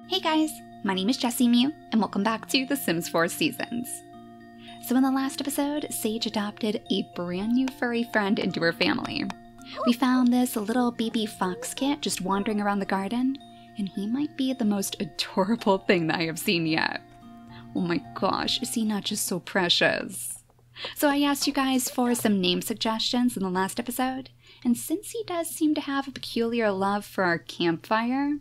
Hey guys, my name is JessiMew, and welcome back to The Sims 4 Seasons. So in the last episode, Sage adopted a brand new furry friend into her family. We found this little baby fox cat just wandering around the garden, and he might be the most adorable thing that I have seen yet. Oh my gosh, is he not just so precious? So I asked you guys for some name suggestions in the last episode, and since he does seem to have a peculiar love for our campfire,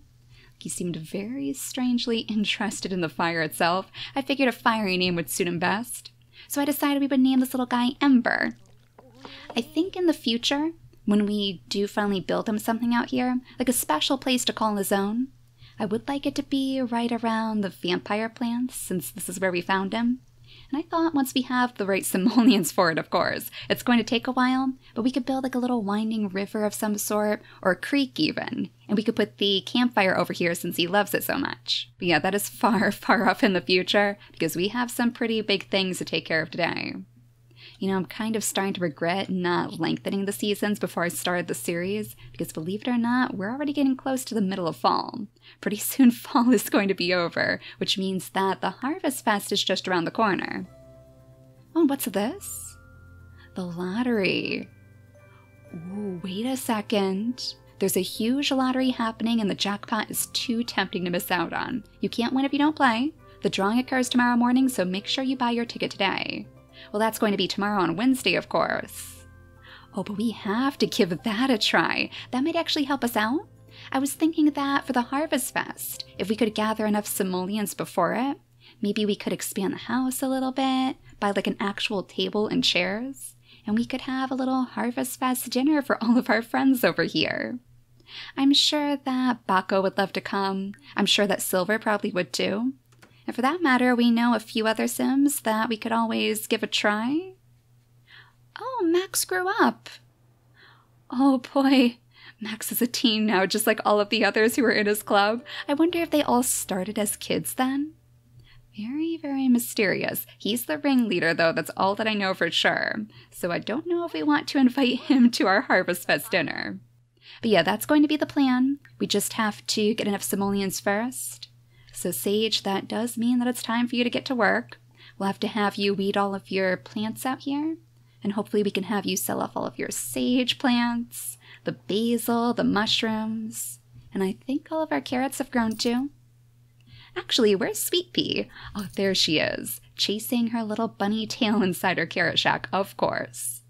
he seemed very strangely interested in the fire itself, I figured a fiery name would suit him best. So I decided we would name this little guy Ember. I think in the future, when we do finally build him something out here, like a special place to call his own, I would like it to be right around the vampire plants, since this is where we found him. And I thought once we have the right simoleons for it, of course. It's going to take a while, but we could build like a little winding river of some sort, or a creek even. And we could put the campfire over here since he loves it so much. But yeah, that is far, far off in the future, because we have some pretty big things to take care of today. You know, I'm kind of starting to regret not lengthening the seasons before I started the series, because believe it or not, we're already getting close to the middle of fall. Pretty soon fall is going to be over, which means that the Harvestfest is just around the corner. Oh, what's this? The lottery. Ooh, wait a second. There's a huge lottery happening and the jackpot is too tempting to miss out on. You can't win if you don't play. The drawing occurs tomorrow morning, so make sure you buy your ticket today. Well, that's going to be tomorrow on Wednesday, of course. Oh, but we have to give that a try. That might actually help us out. I was thinking that for the Harvestfest, if we could gather enough simoleons before it, maybe we could expand the house a little bit, buy like an actual table and chairs, and we could have a little Harvestfest dinner for all of our friends over here. I'm sure that Baco would love to come. I'm sure that Silver probably would too. And for that matter, we know a few other Sims that we could always give a try. Oh, Max grew up. Oh boy, Max is a teen now, just like all of the others who were in his club. I wonder if they all started as kids then? Very, very mysterious. He's the ringleader though, that's all that I know for sure. So I don't know if we want to invite him to our Harvestfest dinner. But yeah, that's going to be the plan. We just have to get enough simoleons first. So Sage, that does mean that it's time for you to get to work. We'll have to have you weed all of your plants out here. And hopefully we can have you sell off all of your sage plants, the basil, the mushrooms. And I think all of our carrots have grown too. Actually, where's Sweet Pea? Oh, there she is, chasing her little bunny tail inside her carrot shack, of course.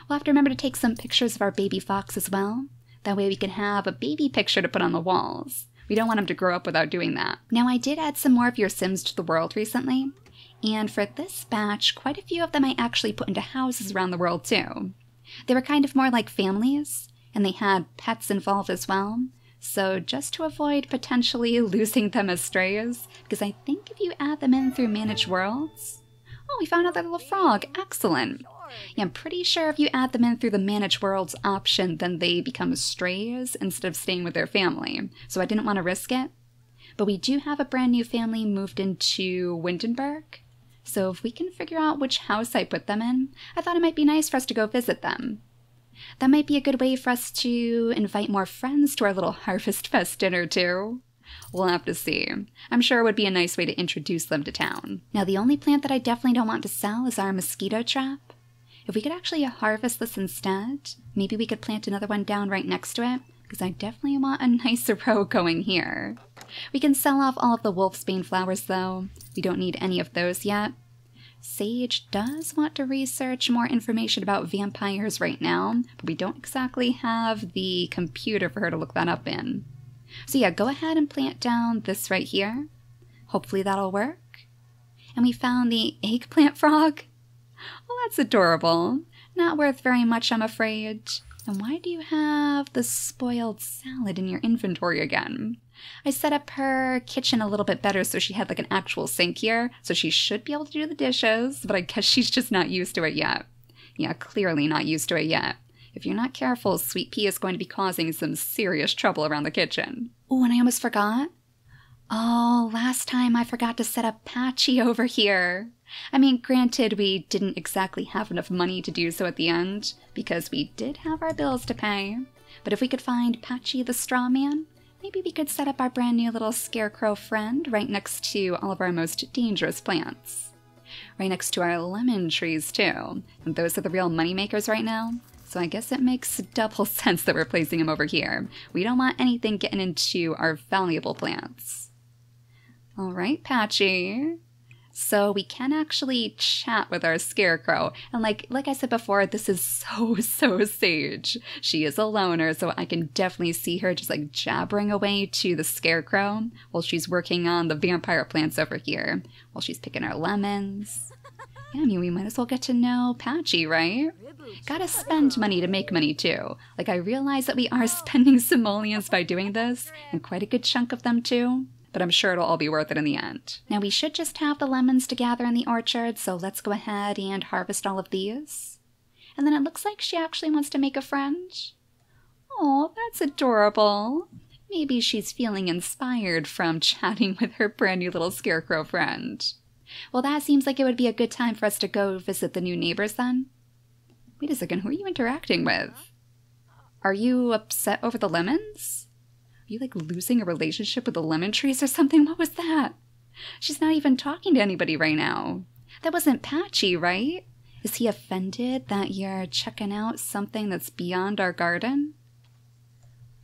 We'll have to remember to take some pictures of our baby fox as well. That way we can have a baby picture to put on the walls. We don't want him to grow up without doing that. Now, I did add some more of your Sims to the world recently, and for this batch, quite a few of them I actually put into houses around the world too. They were kind of more like families, and they had pets involved as well, so just to avoid potentially losing them as strays, because I think if you add them in through Manage Worlds... Oh, we found another little frog! Excellent! Yeah, I'm pretty sure if you add them in through the Manage Worlds option, then they become strays instead of staying with their family. So I didn't want to risk it. But we do have a brand new family moved into Windenburg. So if we can figure out which house I put them in, I thought it might be nice for us to go visit them. That might be a good way for us to invite more friends to our little Harvestfest dinner too. We'll have to see. I'm sure it would be a nice way to introduce them to town. Now the only plant that I definitely don't want to sell is our mosquito trap. If we could actually harvest this instead, maybe we could plant another one down right next to it, because I definitely want a nicer row going here. We can sell off all of the wolfsbane flowers though. We don't need any of those yet. Sage does want to research more information about vampires right now, but we don't exactly have the computer for her to look that up in. So yeah, go ahead and plant down this right here. Hopefully that'll work. And we found the eggplant frog. Well, that's adorable. Not worth very much, I'm afraid. And why do you have the spoiled salad in your inventory again? I set up her kitchen a little bit better so she had like an actual sink here, so she should be able to do the dishes, but I guess she's just not used to it yet. Yeah, clearly not used to it yet. If you're not careful, Sweet Pea is going to be causing some serious trouble around the kitchen. Oh, and I almost forgot. Oh, last time I forgot to set up Patchy over here. I mean, granted, we didn't exactly have enough money to do so at the end, because we did have our bills to pay. But if we could find Patchy the Straw Man, maybe we could set up our brand new little scarecrow friend right next to all of our most dangerous plants. Right next to our lemon trees too. And those are the real money makers right now. So I guess it makes double sense that we're placing him over here. We don't want anything getting into our valuable plants. Alright, Patchy. So we can actually chat with our scarecrow. And like I said before, this is so Sage. She is a loner, so I can definitely see her just like jabbering away to the scarecrow while she's working on the vampire plants over here. While she's picking our lemons. Yeah, I mean, we might as well get to know Patchy, right? Gotta spend money to make money too. Like, I realize that we are spending simoleons by doing this, and quite a good chunk of them too. But I'm sure it'll all be worth it in the end. Now we should just have the lemons to gather in the orchard, so let's go ahead and harvest all of these. And then it looks like she actually wants to make a friend. Oh, that's adorable. Maybe she's feeling inspired from chatting with her brand new little scarecrow friend. Well, that seems like it would be a good time for us to go visit the new neighbors then. Wait a second, who are you interacting with? Are you upset over the lemons? Are you like losing a relationship with the lemon trees or something? What was that? She's not even talking to anybody right now. That wasn't Patchy, right? Is he offended that you're checking out something that's beyond our garden?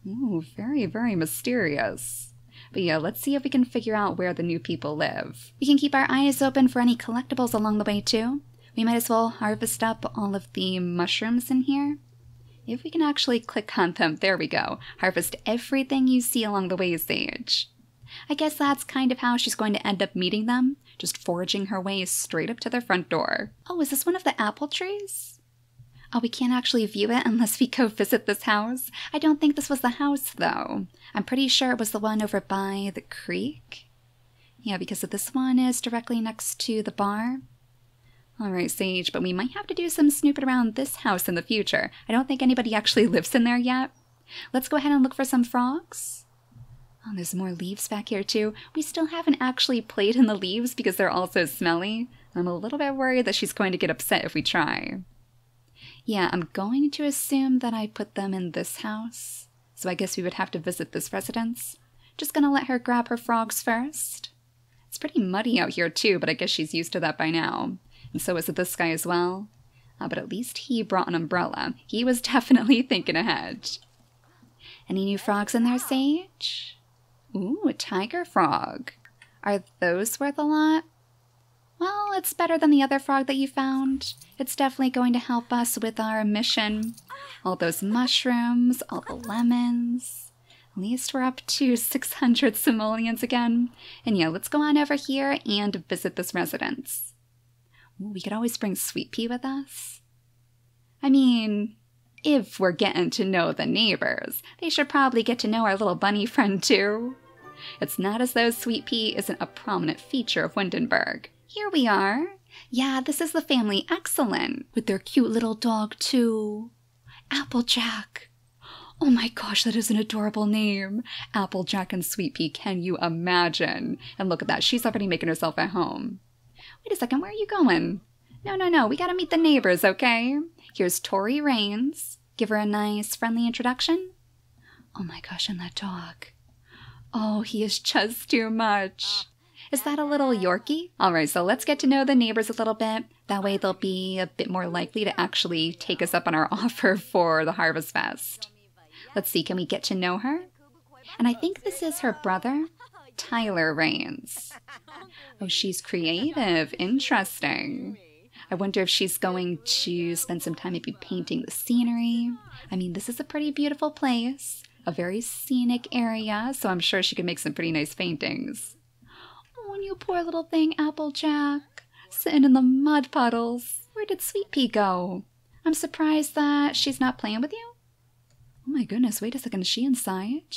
Ooh, very mysterious. But yeah, let's see if we can figure out where the new people live. We can keep our eyes open for any collectibles along the way too. We might as well harvest up all of the mushrooms in here. If we can actually click on them, there we go. Harvest everything you see along the way, Sage. I guess that's kind of how she's going to end up meeting them, just foraging her way straight up to their front door. Oh, is this one of the apple trees? Oh, we can't actually view it unless we go visit this house. I don't think this was the house, though. I'm pretty sure it was the one over by the creek. Yeah, because this one is directly next to the bar. Alright, Sage, but we might have to do some snooping around this house in the future. I don't think anybody actually lives in there yet. Let's go ahead and look for some frogs. Oh, there's more leaves back here too. We still haven't actually played in the leaves because they're all so smelly. I'm a little bit worried that she's going to get upset if we try. Yeah, I'm going to assume that I put them in this house. So I guess we would have to visit this residence. Just gonna let her grab her frogs first. It's pretty muddy out here too, but I guess she's used to that by now. And so is it this guy as well. But at least he brought an umbrella. He was definitely thinking ahead. Any new frogs in there, Sage? Ooh, a tiger frog. Are those worth a lot? Well, it's better than the other frog that you found. It's definitely going to help us with our mission. All those mushrooms, all the lemons. At least we're up to 600 simoleons again. And yeah, let's go on over here and visit this residence. Ooh, we could always bring Sweet Pea with us. I mean, if we're getting to know the neighbors, they should probably get to know our little bunny friend too. It's not as though Sweet Pea isn't a prominent feature of Windenburg. Here we are. Yeah, this is the family Excellent, with their cute little dog too. Applejack. Oh my gosh, that is an adorable name. Applejack and Sweet Pea, can you imagine? And look at that, she's already making herself at home. Wait a second, where are you going? No, we gotta meet the neighbors, okay? Here's Tori Raines. Give her a nice, friendly introduction. Oh my gosh, and that dog. Oh, he is just too much. Is that a little Yorkie? Alright, so let's get to know the neighbors a little bit. That way they'll be a bit more likely to actually take us up on our offer for the Harvestfest. Let's see, can we get to know her? And I think this is her brother, Tyler Raines. Oh, she's creative. Interesting. I wonder if she's going to spend some time maybe painting the scenery. I mean, this is a pretty beautiful place. A very scenic area, so I'm sure she could make some pretty nice paintings. Oh, and you poor little thing, Applejack. Sitting in the mud puddles. Where did Sweet Pea go? I'm surprised that she's not playing with you. Oh my goodness, wait a second, is she inside?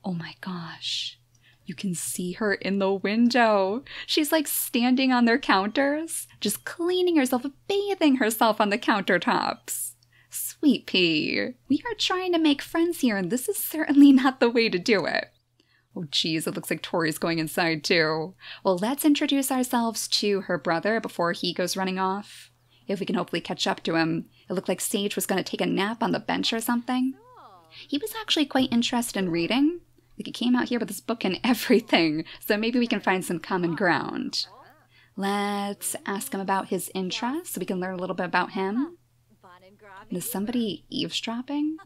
Oh my gosh. You can see her in the window. She's like standing on their counters, just cleaning herself, bathing herself on the countertops. Sweet Pea, we are trying to make friends here, and this is certainly not the way to do it. Oh geez, it looks like Tori's going inside too. Well, let's introduce ourselves to her brother before he goes running off. If we can hopefully catch up to him. It looked like Sage was going to take a nap on the bench or something. He was actually quite interested in reading. Like, he came out here with his book and everything, so maybe we can find some common ground. Let's ask him about his interests so we can learn a little bit about him. Is somebody eavesdropping?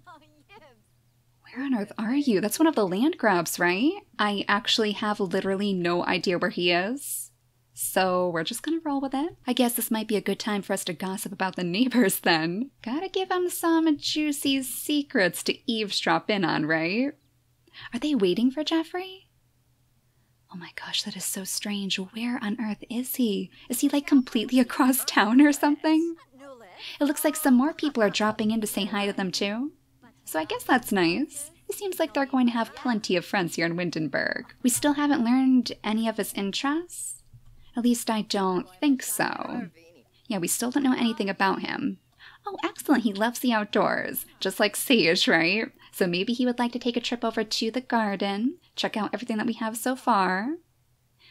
Where on earth are you? That's one of the land grabs, right? I actually have literally no idea where he is. So we're just gonna roll with it. I guess this might be a good time for us to gossip about the neighbors then. Gotta give them some juicy secrets to eavesdrop in on, right? Are they waiting for Jeffrey? Oh my gosh, that is so strange. Where on earth is he? Is he like completely across town or something? It looks like some more people are dropping in to say hi to them too. So I guess that's nice. It seems like they're going to have plenty of friends here in Windenburg. We still haven't learned any of his interests. At least I don't think so. Yeah, we still don't know anything about him. Oh, excellent. He loves the outdoors. Just like Sage, right? So maybe he would like to take a trip over to the garden, check out everything that we have so far.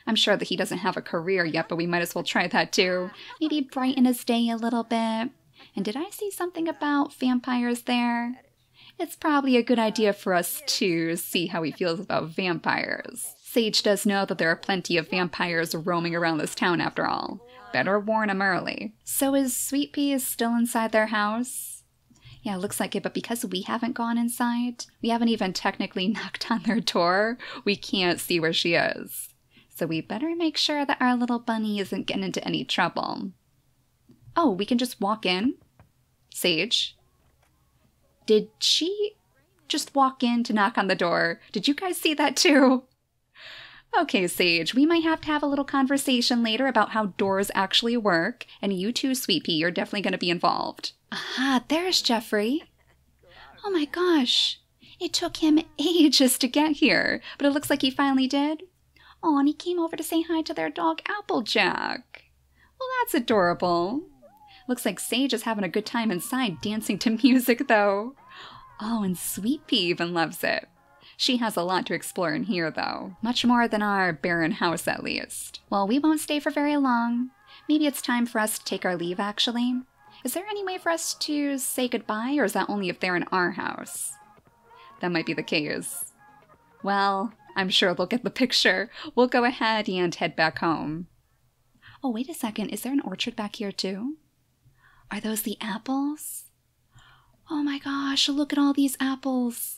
I'm sure that he doesn't have a career yet, but we might as well try that too. Maybe brighten his day a little bit. And did I see something about vampires there? It's probably a good idea for us to see how he feels about vampires. Sage does know that there are plenty of vampires roaming around this town after all. Better warn him early. So is Sweet Pea still inside their house? Yeah, it looks like it, but because we haven't gone inside, we haven't even technically knocked on their door, we can't see where she is. So we better make sure that our little bunny isn't getting into any trouble. Oh, we can just walk in? Sage? Did she just walk in to knock on the door? Did you guys see that too? Okay, Sage, we might have to have a little conversation later about how doors actually work, and you too, Sweet Pea, you're definitely going to be involved. Aha, there's Jeffrey. Oh my gosh, it took him ages to get here, but it looks like he finally did. Oh, and he came over to say hi to their dog, Applejack. Well, that's adorable. Looks like Sage is having a good time inside dancing to music, though. Oh, and Sweet Pea even loves it. She has a lot to explore in here, though. Much more than our barren house, at least. Well, we won't stay for very long. Maybe it's time for us to take our leave, actually. Is there any way for us to say goodbye, or is that only if they're in our house? That might be the case. Well, I'm sure they'll get the picture. We'll go ahead and head back home. Oh, wait a second. Is there an orchard back here, too? Are those the apples? Oh my gosh, look at all these apples.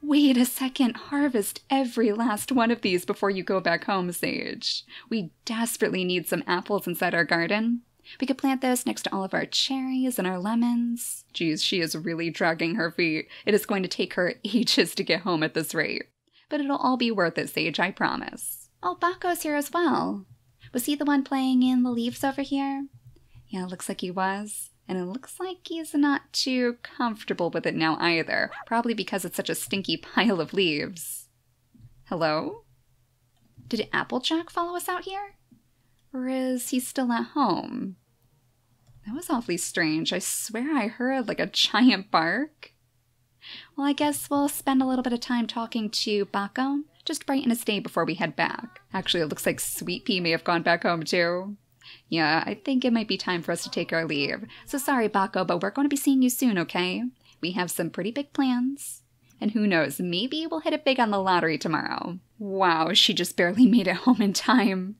Wait a second, harvest every last one of these before you go back home, Sage. We desperately need some apples inside our garden. We could plant those next to all of our cherries and our lemons. Geez, she is really dragging her feet. It is going to take her ages to get home at this rate. But it'll all be worth it, Sage, I promise. Oh, Baco's here as well. Was he the one playing in the leaves over here? Yeah, it looks like he was. And it looks like he's not too comfortable with it now either. Probably because it's such a stinky pile of leaves. Hello? Did Applejack follow us out here? Or is he still at home? That was awfully strange. I swear I heard like a giant bark. Well, I guess we'll spend a little bit of time talking to Baco. Just brighten his day before we head back. Actually, it looks like Sweet Pea may have gone back home too. Yeah, I think it might be time for us to take our leave. So sorry, Baco, but we're going to be seeing you soon, okay? We have some pretty big plans. And who knows, maybe we'll hit it big on the lottery tomorrow. Wow, she just barely made it home in time.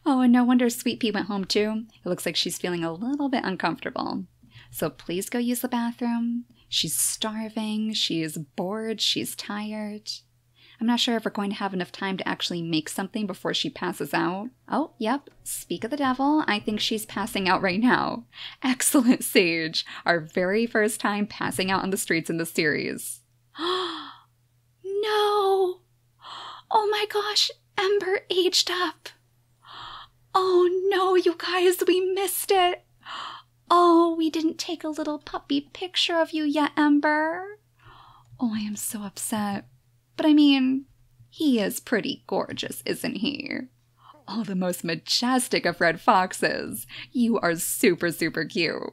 Oh, and no wonder Sweet Pea went home too. It looks like she's feeling a little bit uncomfortable. So please go use the bathroom. She's starving, she's bored, she's tired. I'm not sure if we're going to have enough time to actually make something before she passes out. Oh, yep. Speak of the devil, I think she's passing out right now. Excellent, Sage. Our very first time passing out on the streets in the series. No! Oh my gosh, Ember aged up. Oh no, you guys, we missed it. Oh, we didn't take a little puppy picture of you yet, Ember. Oh, I am so upset. But I mean, he is pretty gorgeous, isn't he? Oh, the most majestic of red foxes. You are super, super cute.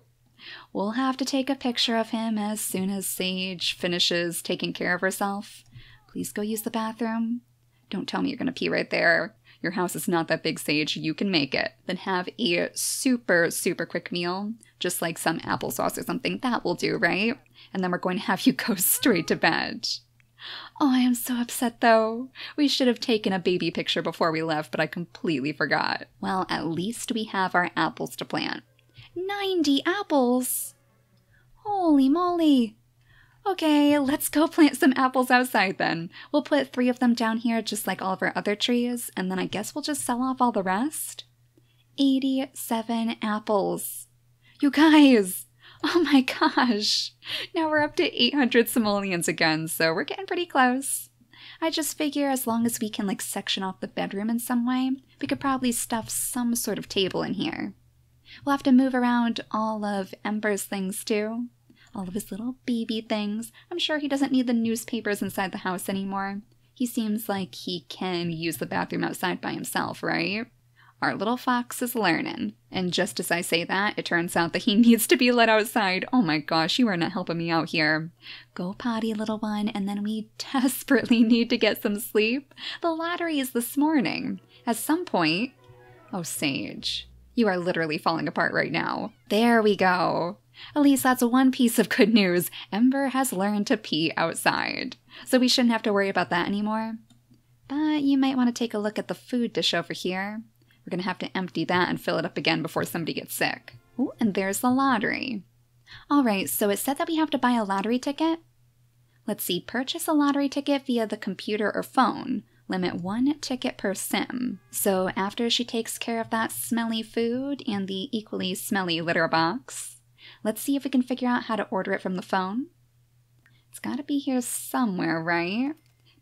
We'll have to take a picture of him as soon as Sage finishes taking care of herself. Please go use the bathroom. Don't tell me you're going to pee right there. Your house is not that big, Sage. You can make it. Then have a super, super quick meal. Just like some applesauce or something. That will do, right? And then we're going to have you go straight to bed. Oh, I am so upset though. We should have taken a baby picture before we left, but I completely forgot. Well, at least we have our apples to plant. 90 apples! Holy moly! Okay, let's go plant some apples outside then. We'll put 3 of them down here just like all of our other trees, and then I guess we'll just sell off all the rest. 87 apples. You guys! Oh my gosh! Now we're up to 800 simoleons again, so we're getting pretty close. I just figure as long as we can like section off the bedroom in some way, we could probably stuff some sort of table in here. We'll have to move around all of Ember's things too. All of his little baby things. I'm sure he doesn't need the newspapers inside the house anymore. He seems like he can use the bathroom outside by himself, right? Our little fox is learning. And just as I say that, it turns out that he needs to be let outside. Oh my gosh, you are not helping me out here. Go potty, little one, and then we desperately need to get some sleep. The lottery is this morning. At some point... Oh, Sage, you are literally falling apart right now. There we go. At least that's one piece of good news. Ember has learned to pee outside. So we shouldn't have to worry about that anymore. But you might want to take a look at the food dish over here. We're going to have to empty that and fill it up again before somebody gets sick. Ooh, and there's the lottery. Alright, so it said that we have to buy a lottery ticket. Let's see, purchase a lottery ticket via the computer or phone. Limit 1 ticket per sim. So after she takes care of that smelly food and the equally smelly litter box, let's see if we can figure out how to order it from the phone. It's gotta be here somewhere, right?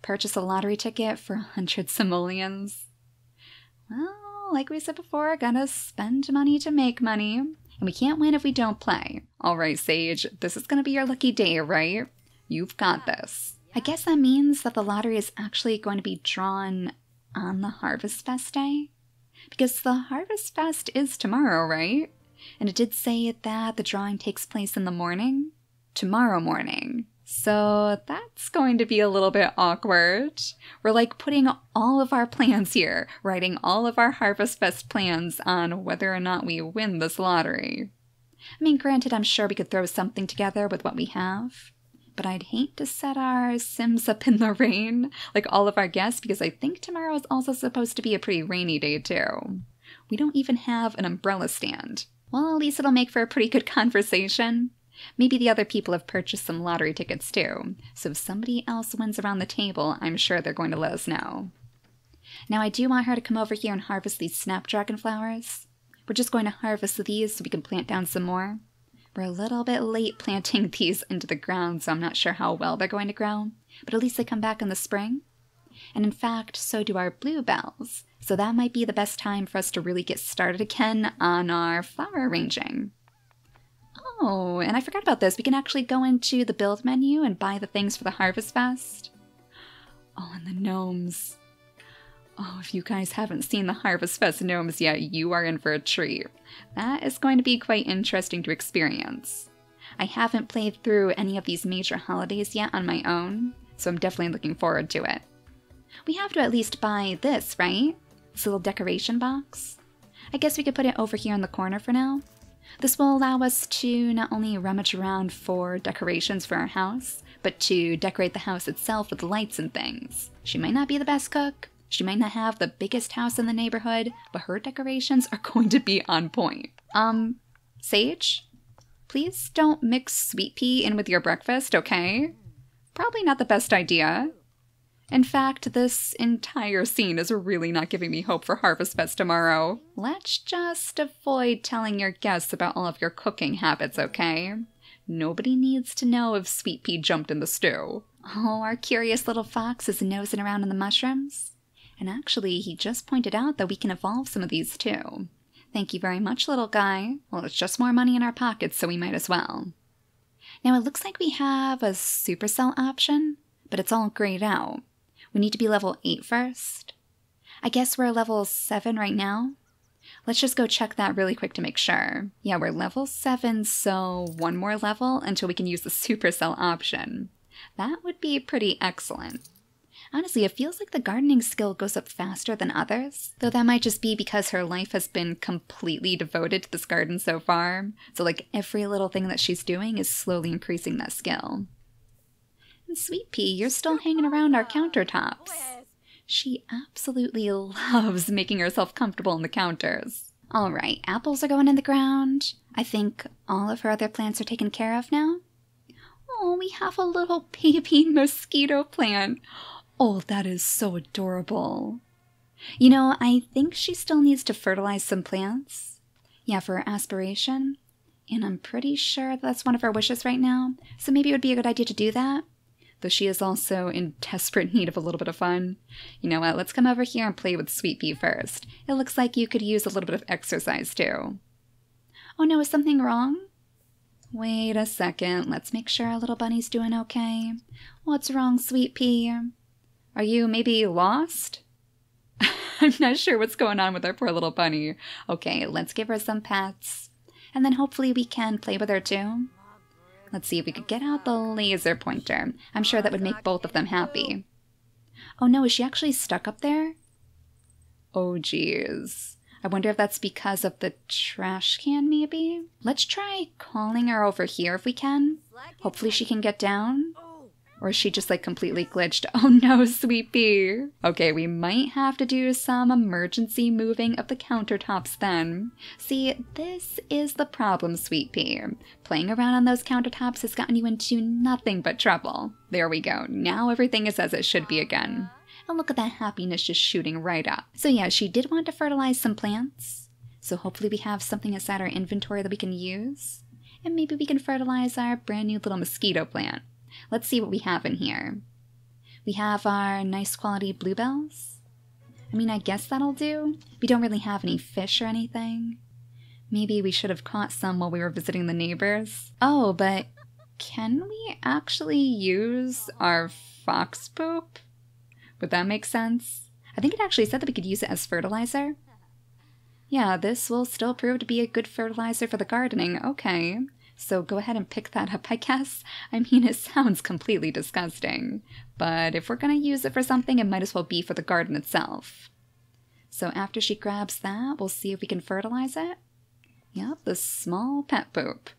Purchase a lottery ticket for 100 simoleons. Well, like we said before, gotta spend money to make money. And we can't win if we don't play. Alright, Sage, this is gonna be your lucky day, right? You've got this. I guess that means that the lottery is actually going to be drawn on the Harvestfest day? Because the Harvestfest is tomorrow, right? And it did say that the drawing takes place in the morning? Tomorrow morning. So that's going to be a little bit awkward. We're like putting all of our plans here, writing all of our Harvestfest plans on whether or not we win this lottery. I mean, granted, I'm sure we could throw something together with what we have, but I'd hate to set our Sims up in the rain, like all of our guests, because I think tomorrow is also supposed to be a pretty rainy day too. We don't even have an umbrella stand. Well, at least it'll make for a pretty good conversation. Maybe the other people have purchased some lottery tickets too, so if somebody else wins around the table, I'm sure they're going to let us know. Now I do want her to come over here and harvest these snapdragon flowers. We're just going to harvest these so we can plant down some more. We're a little bit late planting these into the ground, so I'm not sure how well they're going to grow, but at least they come back in the spring. And in fact, so do our bluebells, so that might be the best time for us to really get started again on our flower arranging. Oh, and I forgot about this. We can actually go into the build menu and buy the things for the Harvestfest. Oh, and the gnomes. Oh, if you guys haven't seen the Harvestfest gnomes yet, you are in for a treat. That is going to be quite interesting to experience. I haven't played through any of these major holidays yet on my own, so I'm definitely looking forward to it. We have to at least buy this, right? This little decoration box. I guess we could put it over here in the corner for now. This will allow us to not only rummage around for decorations for our house, but to decorate the house itself with lights and things. She might not be the best cook, she might not have the biggest house in the neighborhood, but her decorations are going to be on point. Sage? Please don't mix sweet pea in with your breakfast, okay? Probably not the best idea. In fact, this entire scene is really not giving me hope for Harvestfest tomorrow. Let's just avoid telling your guests about all of your cooking habits, okay? Nobody needs to know if Sweet Pea jumped in the stew. Oh, our curious little fox is nosing around in the mushrooms. And actually, he just pointed out that we can evolve some of these too. Thank you very much, little guy. Well, it's just more money in our pockets, so we might as well. Now, it looks like we have a supercell option, but it's all grayed out. We need to be level 8 first. I guess we're level 7 right now. Let's just go check that really quick to make sure. Yeah, we're level 7, so one more level until we can use the supercell option. That would be pretty excellent. Honestly, it feels like the gardening skill goes up faster than others, though that might just be because her life has been completely devoted to this garden so far. So like every little thing that she's doing is slowly increasing that skill. And Sweet Pea, you're still hanging around our countertops. She absolutely loves making herself comfortable on the counters. All right, apples are going in the ground. I think all of her other plants are taken care of now. Oh, we have a little baby mosquito plant. Oh, that is so adorable. You know, I think she still needs to fertilize some plants. Yeah, for her aspiration. And I'm pretty sure that's one of her wishes right now. So maybe it would be a good idea to do that. Though she is also in desperate need of a little bit of fun. You know what, let's come over here and play with Sweet Pea first. It looks like you could use a little bit of exercise too. Oh no, is something wrong? Wait a second, let's make sure our little bunny's doing okay. What's wrong, Sweet Pea? Are you maybe lost? I'm not sure what's going on with our poor little bunny. Okay, let's give her some pets. And then hopefully we can play with her too. Let's see if we could get out the laser pointer. I'm sure that would make both of them happy. Oh no, is she actually stuck up there? Oh geez. I wonder if that's because of the trash can maybe? Let's try calling her over here if we can. Hopefully she can get down. Or is she just like completely glitched? Oh no, Sweet Pea. Okay, we might have to do some emergency moving of the countertops then. See, this is the problem, Sweet Pea. Playing around on those countertops has gotten you into nothing but trouble. There we go. Now everything is as it should be again. And look at that happiness just shooting right up. So yeah, she did want to fertilize some plants. So hopefully we have something inside our inventory that we can use. And maybe we can fertilize our brand new little mosquito plant. Let's see what we have in here. We have our nice quality bluebells. I mean, I guess that'll do. We don't really have any fish or anything. Maybe we should have caught some while we were visiting the neighbors. Oh, but can we actually use our fox poop? Would that make sense? I think it actually said that we could use it as fertilizer. Yeah, this will still prove to be a good fertilizer for the gardening. Okay. So go ahead and pick that up, I guess. I mean, it sounds completely disgusting. But if we're going to use it for something, it might as well be for the garden itself. So after she grabs that, we'll see if we can fertilize it. Yep, the small pet poop.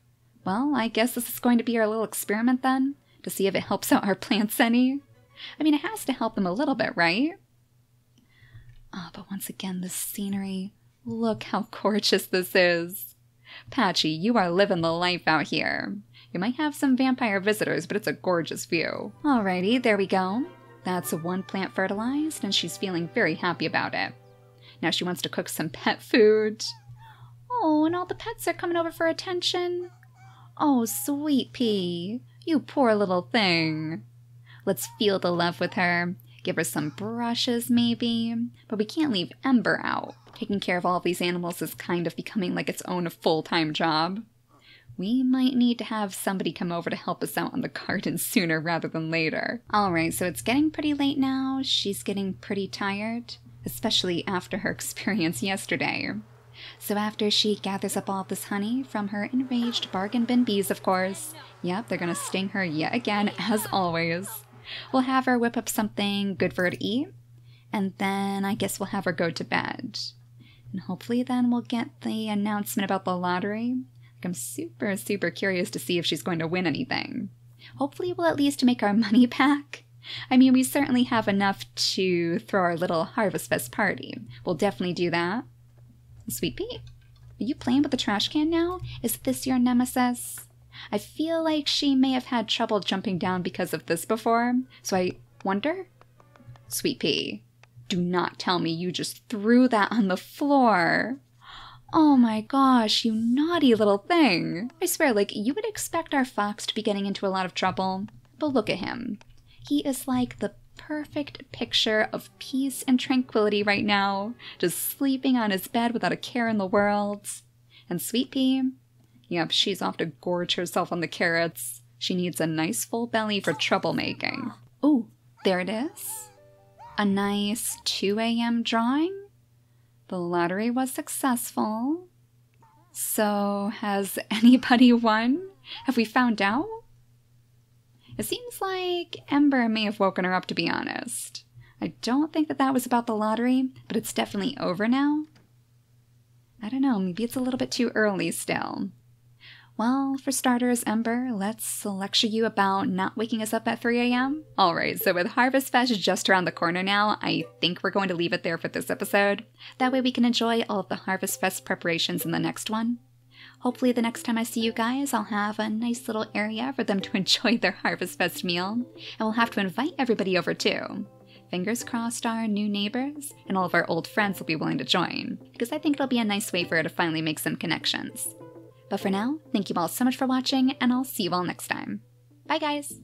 Well, I guess this is going to be our little experiment then, to see if it helps out our plants any. I mean, it has to help them a little bit, right? Oh, but once again, the scenery. Look how gorgeous this is. Patchy, you are living the life out here. You might have some vampire visitors, but it's a gorgeous view. Alrighty, there we go. That's one plant fertilized, and she's feeling very happy about it. Now she wants to cook some pet food. Oh, and all the pets are coming over for attention. Oh, Sweet Pea, you poor little thing. Let's feel the love with her. Give her some brushes, maybe. But we can't leave Ember out. Taking care of all of these animals is kind of becoming like its own full-time job. We might need to have somebody come over to help us out on the garden sooner rather than later. Alright, so it's getting pretty late now. She's getting pretty tired, especially after her experience yesterday. So after she gathers up all this honey from her enraged bargain bin bees, of course. Yep, they're gonna sting her yet again, as always. We'll have her whip up something good for her to eat, and then I guess we'll have her go to bed. And hopefully then we'll get the announcement about the lottery. I'm super, super curious to see if she's going to win anything. Hopefully we'll at least make our money back. I mean, we certainly have enough to throw our little Harvestfest party. We'll definitely do that. Sweet Pea, are you playing with the trash can now? Is this your nemesis? I feel like she may have had trouble jumping down because of this before, so I wonder? Sweet Pea, do not tell me you just threw that on the floor. Oh my gosh, you naughty little thing. I swear, like, you would expect our fox to be getting into a lot of trouble, but look at him. He is like the perfect picture of peace and tranquility right now, just sleeping on his bed without a care in the world. And Sweet Pea, yep, she's off to gorge herself on the carrots. She needs a nice full belly for troublemaking. Ooh, there it is. A nice 2 a.m. drawing. The lottery was successful. So, has anybody won? Have we found out? It seems like Ember may have woken her up, to be honest. I don't think that was about the lottery, but it's definitely over now. I don't know, maybe it's a little bit too early still. Well, for starters, Ember, let's lecture you about not waking us up at 3 a.m. Alright, so with Harvestfest just around the corner now, I think we're going to leave it there for this episode. That way we can enjoy all of the Harvestfest preparations in the next one. Hopefully the next time I see you guys, I'll have a nice little area for them to enjoy their Harvestfest meal. And we'll have to invite everybody over too. Fingers crossed our new neighbors and all of our old friends will be willing to join, because I think it'll be a nice way for her to finally make some connections. But for now, thank you all so much for watching, and I'll see you all next time. Bye guys!